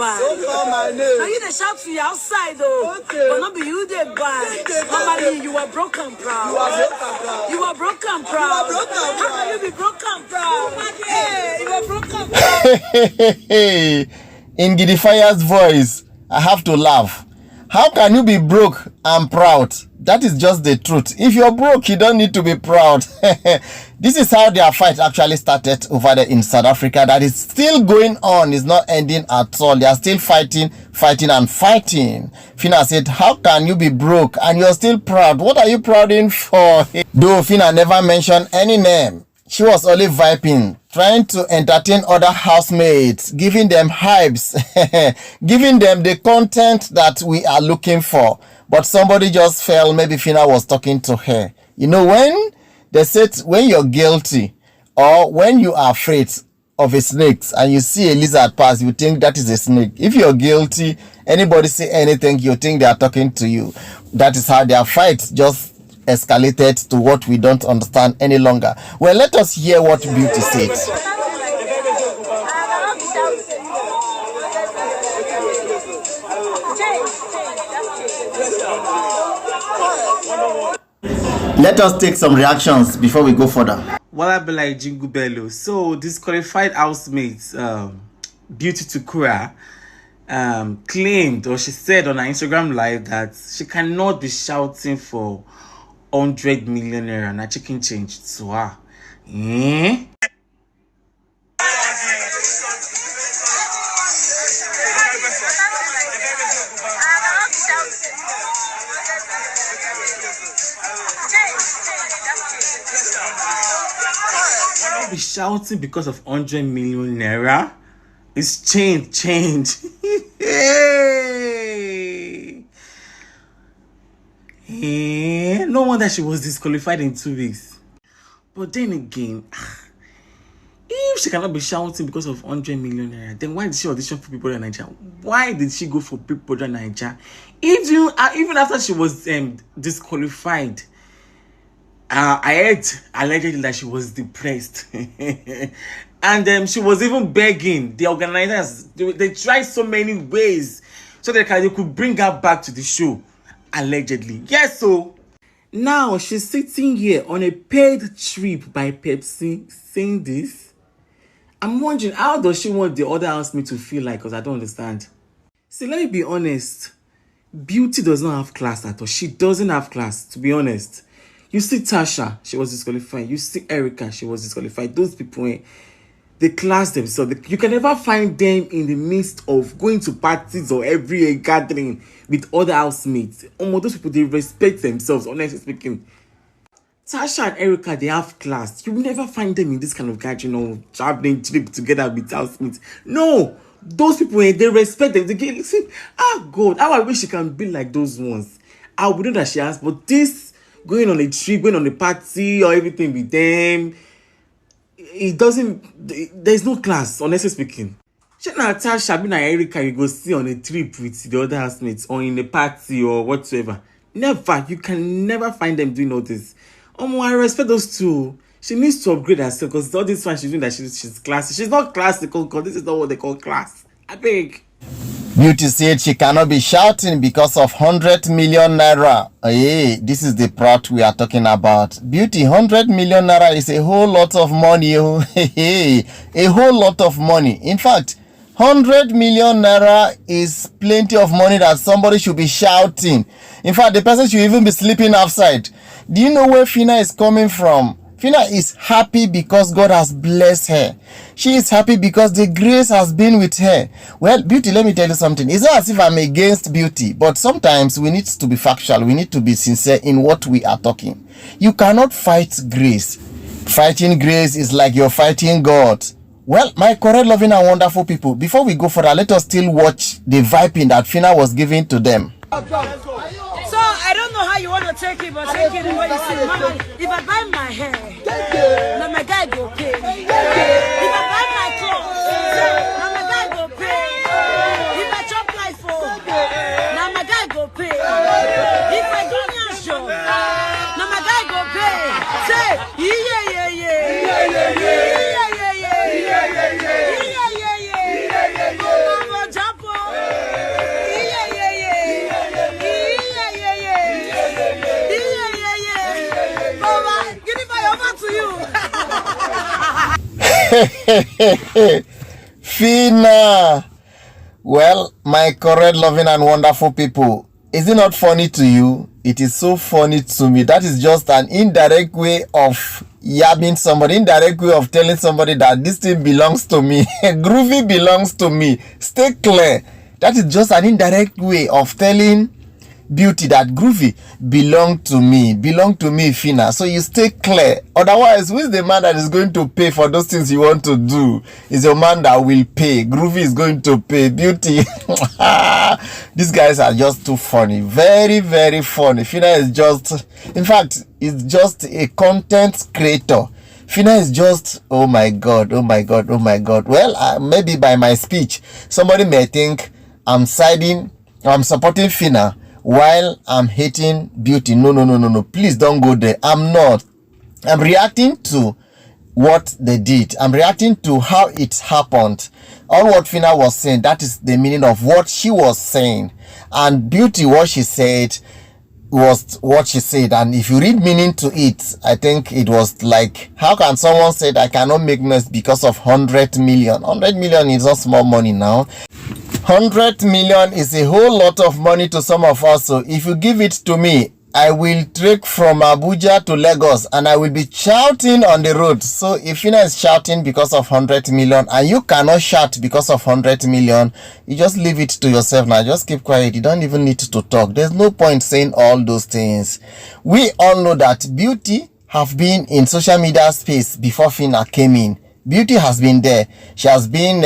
buy. Don't call my name. Now you the shout to your outside though. Okay. But not be you they buy. Normally you are broken proud. You are broken proud. You are broken proud. You are broken How can you be broken proud? Hey, you are broken proud. In Gidifire's voice, I have to laugh. How can you be broke and proud? That is just the truth. If you're broke, you don't need to be proud. This is how their fight actually started over there in South Africa. That is still going on. It's not ending at all. They are still fighting. Fina said, how can you be broke and you're still proud? What are you prouding for? Though Fina never mentioned any name. She was only vibing, trying to entertain other housemates, giving them hypes, giving them the content that we are looking for. But somebody just felt maybe Fina was talking to her. You know, when they said when you're guilty or when you are afraid of a snake and you see a lizard pass, you think that is a snake. If you're guilty, anybody say anything, you think they are talking to you. That is how their fight just escalated to what we don't understand any longer. Well, let us hear what Beauty said. Let us take some reactions before we go further. Well, I be like Jingle Bello. So, disqualified housemates, Beauty Tukura, claimed, or she said on her Instagram live, that she cannot be shouting for 100 million naira na chicken change to her. Be shouting because of 100 million naira. It's change. Hey. No wonder she was disqualified in 2 weeks. But then again, if she cannot be shouting because of 100 million naira, then why did she audition for People in Nigeria? Why did she go for People in Nigeria? Even after she was disqualified, I heard allegedly that she was depressed. And she was even begging the organizers. They tried so many ways so they could bring her back to the show. Allegedly. Yes, so now she's sitting here on a paid trip by Pepsi saying this. I'm wondering, how does she want the other housemates to feel like? Because I don't understand. See, let me be honest. Beauty does not have class at all. She doesn't have class, to be honest. You see Tasha, she was disqualified. You see Erica, she was disqualified. Those people, they class themselves. You can never find them in the midst of going to parties or every gathering with other housemates. Those people, they respect themselves, honestly speaking. Tasha and Erica, they have class. You will never find them in this kind of gathering or traveling trip together with housemates. No, those people, they respect them. They get, see, God, how I wish she can be like those ones. I would know that she has, but this going on a trip, going on a party or everything with them, it doesn't, there's no class, honestly speaking. Tasha, Bina, Erica, you go see on a trip with the other housemates or in a party or whatsoever. Never, you can never find them doing all this. I respect those two. She needs to upgrade herself because all this one she's doing that she's classy. She's not classical because this is not what they call class. I beg. Beauty said she cannot be shouting because of 100 million naira. Hey, this is the part we are talking about. Beauty, 100 million naira is a whole lot of money. A whole lot of money. In fact, 100 million naira is plenty of money that somebody should be shouting. In fact, the person should even be sleeping outside. Do you know where Fina is coming from? Fina is happy because God has blessed her. She is happy because the grace has been with her. Well, Beauty, let me tell you something. It's not as if I'm against Beauty, but sometimes we need to be factual. We need to be sincere in what we are talking. You cannot fight grace. Fighting grace is like you're fighting God. Well, my correct, loving, and wonderful people, before we go further, let us still watch the vibing that Fina was giving to them. So I don't know how you want to take it, but take it the way you see. Mama, if I buy my hair, now my guy go pay. If I buy my clothes, now my guy go pay. If I chop life for, now my guy go pay. If I do your show, now my guy go pay. Say, Fina. Well, my correct, loving, and wonderful people, is it not funny to you? It is so funny to me. That is just an indirect way of yabbing somebody, indirect way of telling somebody that this thing belongs to me. Groovy belongs to me. Stay clear. That is just an indirect way of telling Beauty that Groovy belong to me, Fina. So you stay clear. Otherwise, who is the man that is going to pay for those things you want to do? Is your man that will pay. Groovy is going to pay. Beauty. These guys are just too funny. Very, very funny. Fina is just, in fact, it's just a content creator. Fina is just, oh my God. Well, maybe by my speech, somebody may think I'm supporting Fina while I'm hating Beauty. No. Please don't go there. I'm not. I'm reacting to what they did. I'm reacting to how it happened. All what Fina was saying, that is the meaning of what she was saying. And Beauty, what she said was what she said. And if you read meaning to it, I think it was like, how can someone say that I cannot make noise because of 100 million? 100 million is not small money now. 100 million is a whole lot of money to some of us. So if you give it to me, I will trek from Abuja to Lagos and I will be shouting on the road. So if Fina is shouting because of 100 million and you cannot shout because of 100 million, you just leave it to yourself now. Just keep quiet. You don't even need to talk. There's no point saying all those things. We all know that Beauty have been in social media space before Fina came in. Beauty has been there. She has been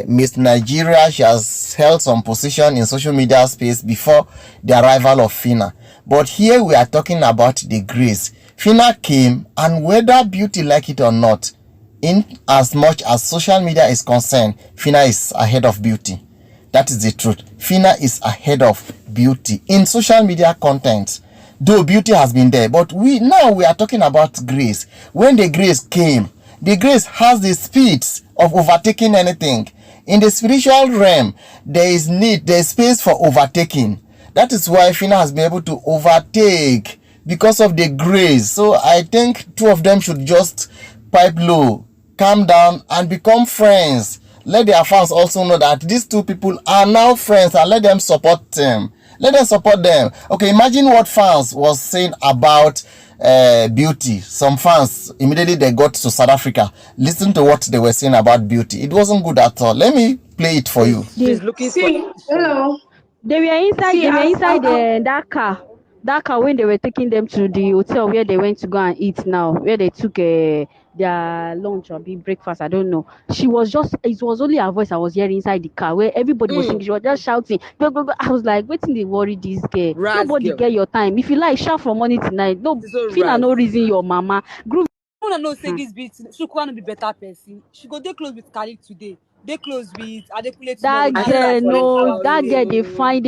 Miss Nigeria. She has held some position in social media space before the arrival of Fina. But here we are talking about the grace. Fina came, and whether Beauty like it or not, in as much as social media is concerned, Fina is ahead of Beauty. That is the truth. Fina is ahead of Beauty in social media content. Though Beauty has been there, but we are talking about grace. When the grace came, the grace has the speed of overtaking anything. In the spiritual realm, there is space for overtaking. That is why Fina has been able to overtake because of the grace. So I think two of them should just pipe low, calm down, and become friends. Let their fans also know that these two people are now friends, and let them support them. Let them support them. Okay, imagine what fans was saying about Beauty. Some fans, immediately they got to South Africa. Listen to what they were saying about Beauty. It wasn't good at all. Let me play it for you. She's looking for. Hello. They were inside that car. That car when they were taking them to the hotel where they went to go and eat now, where they took their lunch or breakfast, I don't know. It was only her voice I was hearing inside the car where everybody was singing. She was just shouting. Go, go, go. I was like, waiting they worry this girl. Nobody girl. Get your time. If you like, shout for money tonight. No, Fina no reason your mama. Groove. I wanna know say this beat. She could be better person. She go dey close with Khalid today. They close with Adekule tomorrow. That girl, no, that girl they find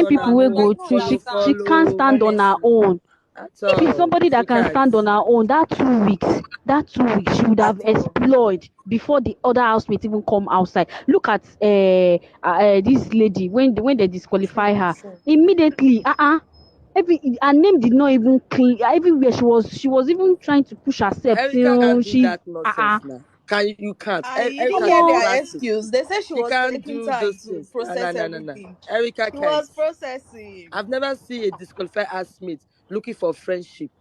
people where go to. She can't stand on her own. If it's somebody that can stand on her own, that 2 weeks she would have explored before the other housemates even come outside. Look at this lady when they disqualify her immediately. Her name did not even clean everywhere. She was even trying to push herself till she You can't. Their excuse. They said she was taking time to process everything. Erica she was processing. I've never seen a disqualified housemate looking for friendship.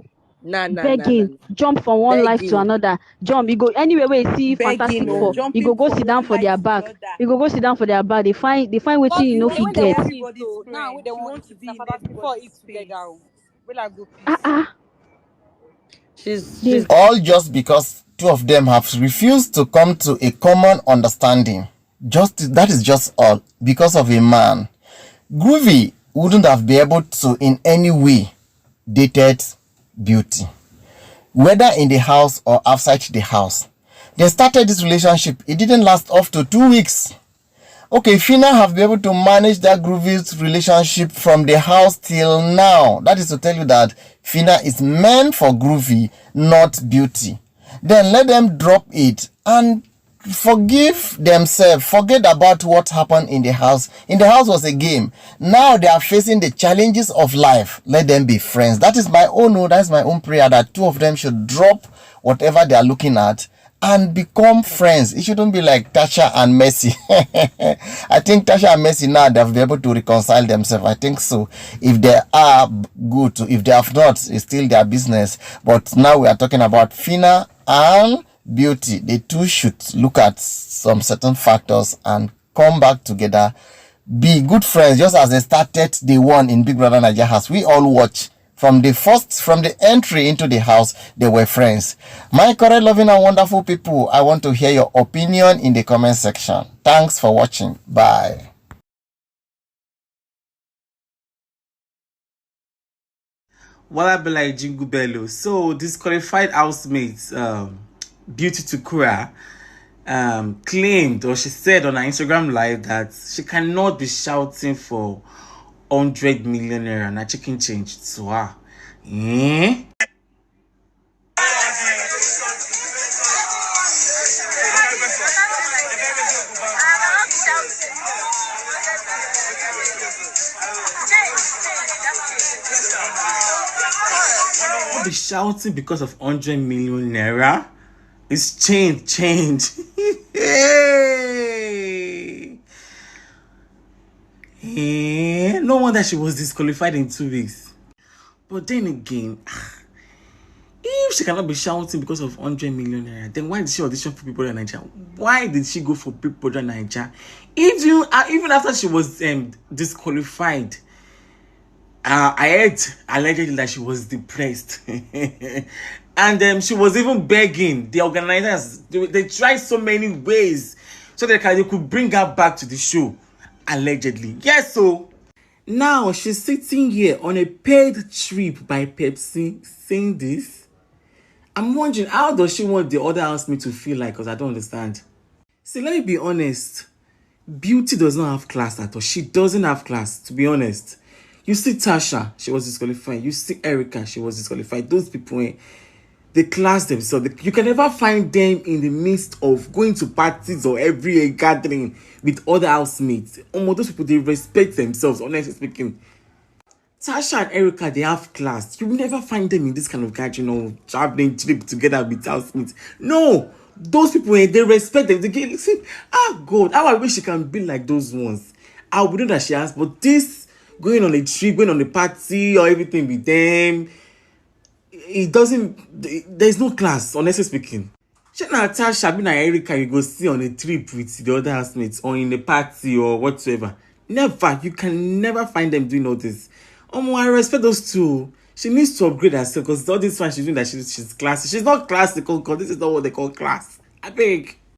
Begging. Jump from one life to another. Jump. You go anywhere where you see fantastic for. You go sit down for their back. They find waiting you know if you get. Now they want to be before it together. She's all just because two of them have refused to come to a common understanding. That is just all because of a man. Groovy wouldn't have been able to in any way dated Beauty, whether in the house or outside the house. They started this relationship. It didn't last up to 2 weeks. Okay, Fina have been able to manage that Groovy's relationship from the house till now. That is to tell you that Fina is meant for Groovy, not Beauty. Then let them drop it and forgive themselves. Forget about what happened in the house. In the house was a game. Now they are facing the challenges of life. Let them be friends. That is my own prayer, that two of them should drop whatever they are looking at and become friends. It shouldn't be like Tasha and Messi. I think Tasha and Messi now, they've been able to reconcile themselves. I think so. If they are, good. If they have not, it's still their business. But now we are talking about Fina and Beauty. The two should look at some certain factors and come back together, be good friends, just as they started day one in Big Brother Naija house. We all watch from the entry into the house, they were friends. My correct, loving, and wonderful people, I want to hear your opinion in the comment section. Thanks for watching. Bye. Well, I be like Jingle Bello. So disqualified housemates, Beauty Tukura, claimed, or she said on her Instagram live, that she cannot be shouting for 100 million naira and a chicken change to her. Be shouting because of 100 million naira. It's change. No wonder she was disqualified in 2 weeks. But then again, if she cannot be shouting because of 100 million naira, then why did she audition for Big Brother Naija? Why did she go for Big Brother Naija? Even after she was disqualified, I heard allegedly that she was depressed. And she was even begging the organizers. They tried so many ways so that they could bring her back to the show. Allegedly. Yes, so now she's sitting here on a paid trip by Pepsi saying this. I'm wondering, how does she want the other housemates to feel like? Because I don't understand. See, let me be honest. Beauty does not have class at all. She doesn't have class, to be honest. You see Tasha, she was disqualified. You see Erica, she was disqualified. Those people, they class themselves. You can never find them in the midst of going to parties or every gathering with other housemates. Those people, they respect themselves, honestly speaking. Tasha and Erica, they have class. You will never find them in this kind of gathering or traveling trip together with housemates. No, those people, they respect them. They get, see, God, how I wish she can be like those ones. I would know that she has, but this going on a trip, going on a party or everything with them, there's no class, honestly speaking. She na Tasha, be na Erica, you go see on a trip with the other housemates or in a party or whatsoever. Never, you can never find them doing all this. I respect those two. She needs to upgrade herself because all this one she's doing that she's classy. She's not classical because this is not what they call class. I beg.